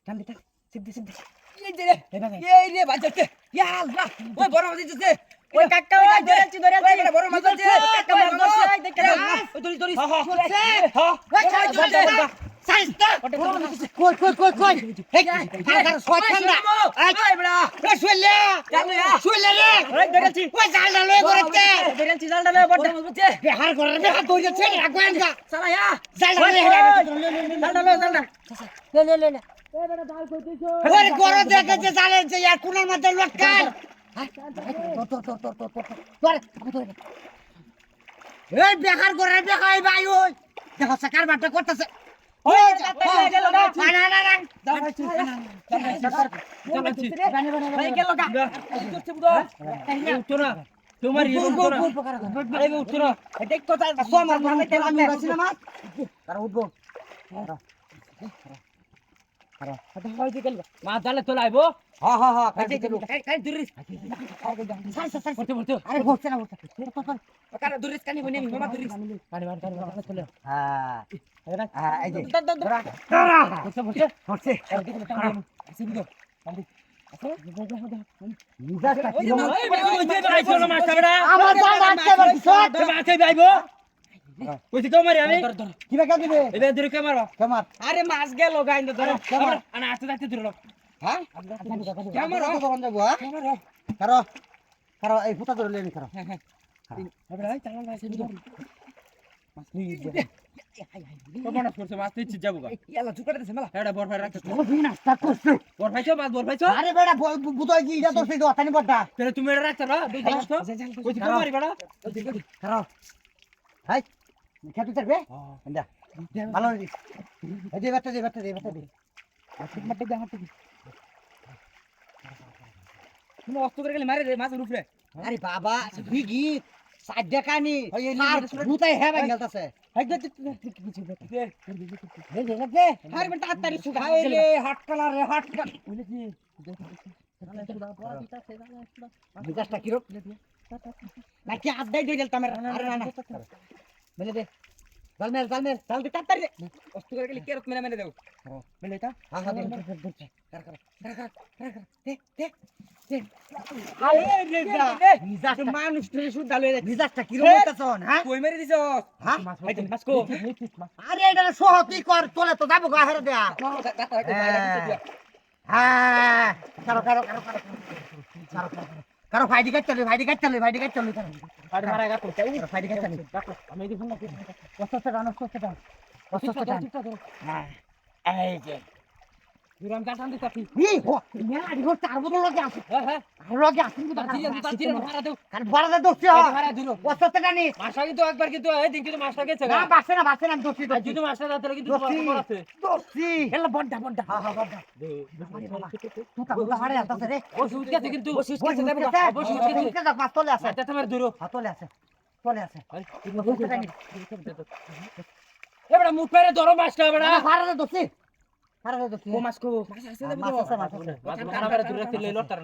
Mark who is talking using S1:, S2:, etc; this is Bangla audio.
S1: টান দে সিদ্ধি
S2: এই রে বাজাতে ইয়া আল্লাহ ওই বড় মাছ দিতেছে
S1: ওই কাকা ওই ধরেছি
S2: বড় মাছ আছে
S1: কাকা মাছ ধরছে ওই দেখে
S2: ওই ধরি
S1: ওই সাইস্তা কই এই কাকা শয়তান না
S2: এই বড়া
S1: ওই শুইলে রে
S2: ওই ধরেছি
S1: ওই জালটা লয়ে করতে
S2: ধরেছি জালটা লয়ে বড় মাছ বুঝছে
S1: বিহার করে বিহার ধরেছে রাখবেন গা
S2: সালা ইয়া
S1: জালটা লয়ে
S2: জালটা লয়ে জালটা
S1: লে ওরে গরো দেখে যে জালে যে ইয়ার কোনার মধ্যে লটকায় এই বেকার করে বেকাই ভাই ওই দেখো সাকার বাটা করতেছে ওই না
S2: ভাই গেল গা করছে বুদো উঠো না তোমার এই উঠো না আরে উঠো না দেখ তো সো আমার ভালো তেল আমি আছি না মাছ
S1: তারা উঠবো
S2: মা জালে তো লাইবো
S1: হ্যাঁ
S2: কাই দুরিস বলতে
S1: আরে বসছে না
S2: কারা দুরিস কানি বনি মামা দুরিস কানি চলে
S1: হ্যাঁ এই যে বসছে আমার জাল আটকে বলছো
S2: কইছি তো মারি আমি
S1: কি বেকা দিবে
S2: এবে ধরে কে মারবা
S1: তোমার
S2: আরে মাছ গেল গাইন্দ ধরো আনা আতে যাইতে ধরো
S1: হ্যাঁ
S2: ক্যামেরা
S1: বন্ধ যাবো হ্যাঁ
S2: ক্যামেরা
S1: কারো এই ফুটা ধরে লেনি কারো
S2: হ্যাঁ এবে আই চালান ভাই সেদিকে মাছ নিয়ে যাবে কবনা করছে মাছ নিয়ে যাবো গা ইয়ালা চুকাতে দিছে মেলা এটা বড় ভাই রাখতে বড় ভাইছো মাছ বড় ভাইছো
S1: আরে বেটা বুতই কি এটা তো সেই দোতানি বড়টা
S2: তাহলে তুমি এটা রাখতে না দুই জায়গা তো কইছি তো মারি বড়
S1: কারো হাই খেতে থাকবে যা ভালো এই যে বাচ্চা দে
S2: তুমি অস্ত করে গেলে মারে রে মাছের উপরে
S1: আরে বাবা বিগি সাইডে কানি আর ভূতাই হে ভাই গেলতাছে আরে বেটা তাড়াতাড়ি সুগাই রে হট কালার রে হট কালার বলে কি বিকাশটা কি রোক নাকি আদাই দই গেলতাম আরে না বলে দে জালমেল জাল দে তাড়াতাড়ি দে
S2: অস্ত করে গেলে কেরত মেনে দেও মেলে এটা
S1: হ্যাঁ দে মিজাজ মানুষ তুই শুদ্ধ লয়ে মিজাজটা কি রকম হইতাছন হ্যাঁ
S2: কই মেরে দিছস
S1: হ্যাঁ
S2: মাছ কো
S1: আরে এটা সহতি কর তোলে তো যাবো গা হেরে দেয়া হ্যাঁ কারো ফাইডি কাট চলে ফাইডি কাট চলে ফাইডি
S2: মারা গা তো
S1: ফাইডি কাট চলে
S2: আমি দি ফোন না
S1: কষ্ট হ্যাঁ এই যে
S2: দুরাম কাটান দিতা কি
S1: ই হো মেলা দিগো চার বদল লগে আছে
S2: হ্যাঁ
S1: আর লগে আছে
S2: তাতিরে ভাড়া দেও
S1: কারণ বড়দা দোস্তি হ
S2: ভাড়া দিলো
S1: কষ্ট টানি
S2: মাসা কিন্তু একবার কিন্তু এই দিন কিন্তু মাসা গেছে
S1: না বাসে না আমি দোস্তি
S2: আর যদি মাসা দাতে লাগি কিন্তু আছে
S1: দোস্তি
S2: এলা বড়টা
S1: হ্যাঁ বড়টা তুই তা হাড়ে আসছে রে
S2: ও সুদ গেছে কিন্তু ও সুদ গেছে দেব ও সুদ গেছে
S1: না পাঁচ তলে আছে
S2: আচ্ছা তোমার দূর
S1: তলে আছে
S2: এবারে মুখ পেরে ধরো মাছটা এবারে
S1: হারে দোস্তি
S2: ও মাছ কো মাছ আছে দেব
S1: মাছ আছে
S2: মাছ খারাপ করে দূর রাখতে লই লটার